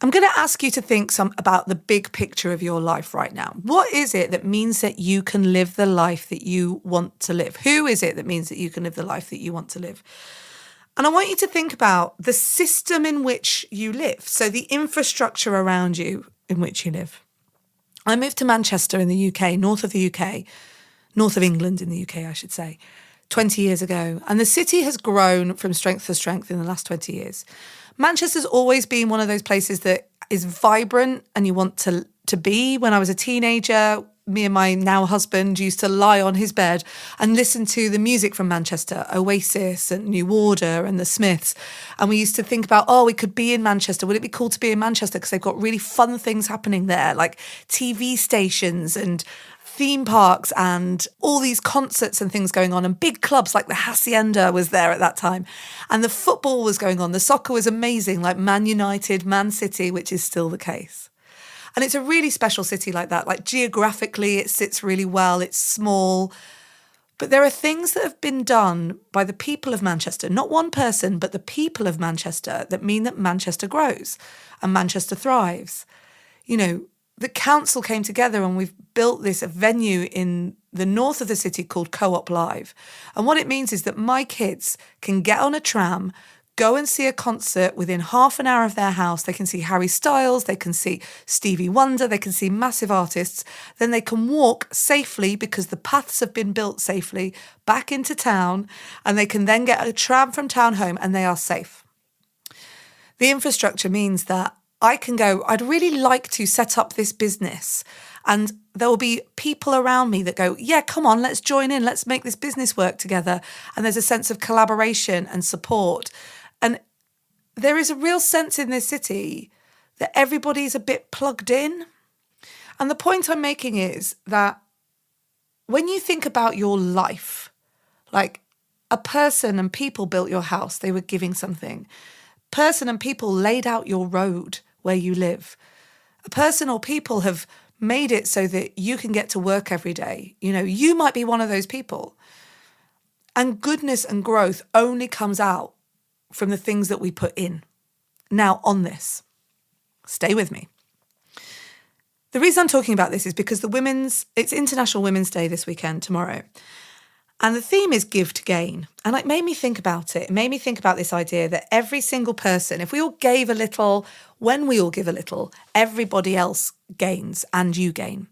I'm going to ask you to think about the big picture of your life right now. What is it that means that you can live the life that you want to live? Who is it that means that you can live the life that you want to live? And I want you to think about the system in which you live, so the infrastructure around you in which you live. I moved to Manchester in the UK, north of the UK, north of England in the UK, I should say, 20 years ago. And the city has grown from strength to strength in the last 20 years. Manchester's always been one of those places that is vibrant and you want to be. When I was a teenager, me and my now husband used to lie on his bed and listen to the music from Manchester, Oasis and New Order and the Smiths. And we used to think about, we could be in Manchester. Would it be cool to be in Manchester? Because they've got really fun things happening there, like TV stations and theme parks and all these concerts and things going on, and big clubs like the Hacienda was there at that time. And the football was going on. The soccer was amazing, like Man United, Man City, which is still the case. And it's a really special city like that. Like geographically, it sits really well. It's small. But there are things that have been done by the people of Manchester, not one person, but the people of Manchester, that mean that Manchester grows and Manchester thrives. You know, the council came together and we've built this venue in the north of the city called Co-op Live. And what it means is that my kids can get on a tram, go and see a concert within half an hour of their house. They can see Harry Styles, they can see Stevie Wonder, they can see massive artists. Then they can walk safely, because the paths have been built safely, back into town, and they can then get a tram from town home and they are safe. The infrastructure means that I can go, I'd really like to set up this business, and there will be people around me that go, yeah, come on, let's join in, let's make this business work together. And there's a sense of collaboration and support. And there is a real sense in this city that everybody's a bit plugged in. And the point I'm making is that when you think about your life, like a person and people built your house, they were giving something. Person and people laid out your road where you live. A person or people have made it so that you can get to work every day. You know, you might be one of those people. And goodness and growth only comes out from the things that we put in. Now, on this, stay with me. The reason I'm talking about this is because it's International Women's Day this weekend, tomorrow. And the theme is give to gain. And it made me think about it. It made me think about this idea that every single person, if we all gave a little, when we all give a little, everybody else gains and you gain.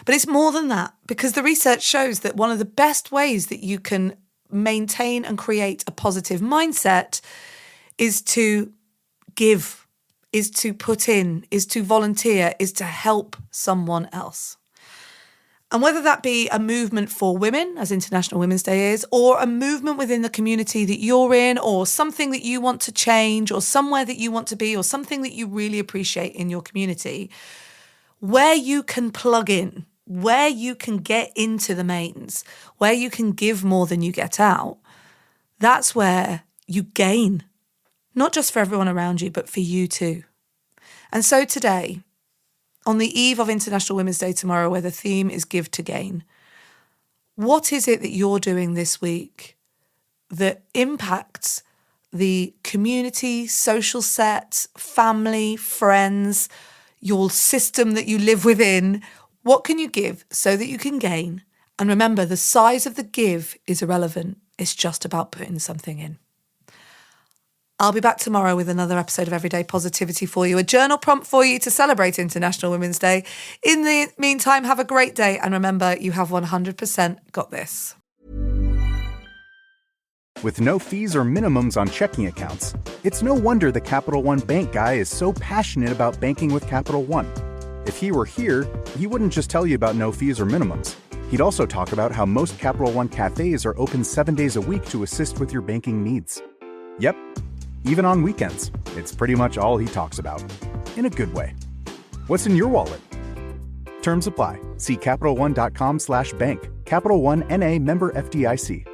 But it's more than that, because the research shows that one of the best ways that you can maintain and create a positive mindset is to give, is to put in, is to volunteer, is to help someone else. And whether that be a movement for women, as International Women's Day is, or a movement within the community that you're in, or something that you want to change, or somewhere that you want to be, or something that you really appreciate in your community, where you can plug in, where you can get into the mains, where you can give more than you get out, that's where you gain, not just for everyone around you, but for you too. And so today, on the eve of International Women's Day tomorrow, where the theme is give to gain, what is it that you're doing this week that impacts the community, social set, family, friends, your system that you live within? What can you give so that you can gain? And remember, the size of the give is irrelevant. It's just about putting something in. I'll be back tomorrow with another episode of Everyday Positivity for you, a journal prompt for you to celebrate International Women's Day. In the meantime, have a great day. And remember, you have 100% got this. With no fees or minimums on checking accounts, it's no wonder the Capital One Bank guy is so passionate about banking with Capital One. If he were here, he wouldn't just tell you about no fees or minimums. He'd also talk about how most Capital One cafes are open 7 days a week to assist with your banking needs. Yep. Even on weekends, it's pretty much all he talks about. In a good way. What's in your wallet? Terms apply. See CapitalOne.com/bank. Capital One N.A. member FDIC.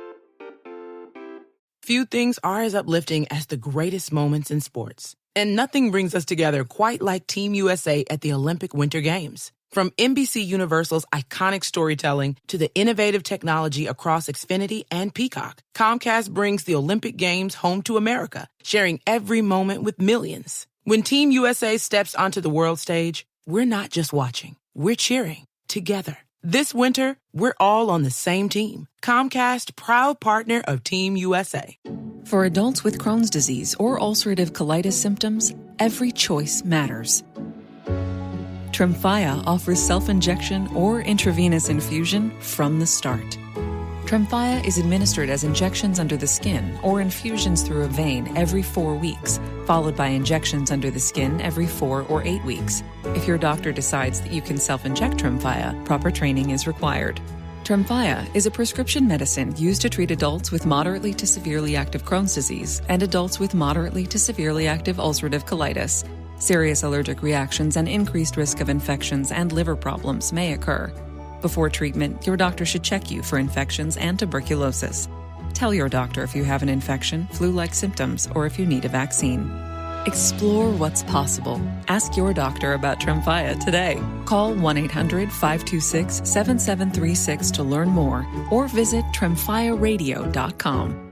Few things are as uplifting as the greatest moments in sports. And nothing brings us together quite like Team USA at the Olympic Winter Games. From NBC Universal's iconic storytelling to the innovative technology across Xfinity and Peacock, Comcast brings the Olympic Games home to America, sharing every moment with millions. When Team USA steps onto the world stage, we're not just watching, we're cheering together. This winter, we're all on the same team. Comcast, proud partner of Team USA. For adults with Crohn's disease or ulcerative colitis symptoms, every choice matters. Tremfya offers self-injection or intravenous infusion from the start. Tremfya is administered as injections under the skin or infusions through a vein every 4 weeks, followed by injections under the skin every 4 or 8 weeks. If your doctor decides that you can self-inject Tremfya, proper training is required. Tremfya is a prescription medicine used to treat adults with moderately to severely active Crohn's disease and adults with moderately to severely active ulcerative colitis. Serious allergic reactions and increased risk of infections and liver problems may occur. Before treatment, your doctor should check you for infections and tuberculosis. Tell your doctor if you have an infection, flu-like symptoms, or if you need a vaccine. Explore what's possible. Ask your doctor about Tremfya today. Call 1-800-526-7736 to learn more or visit tremfyaradio.com.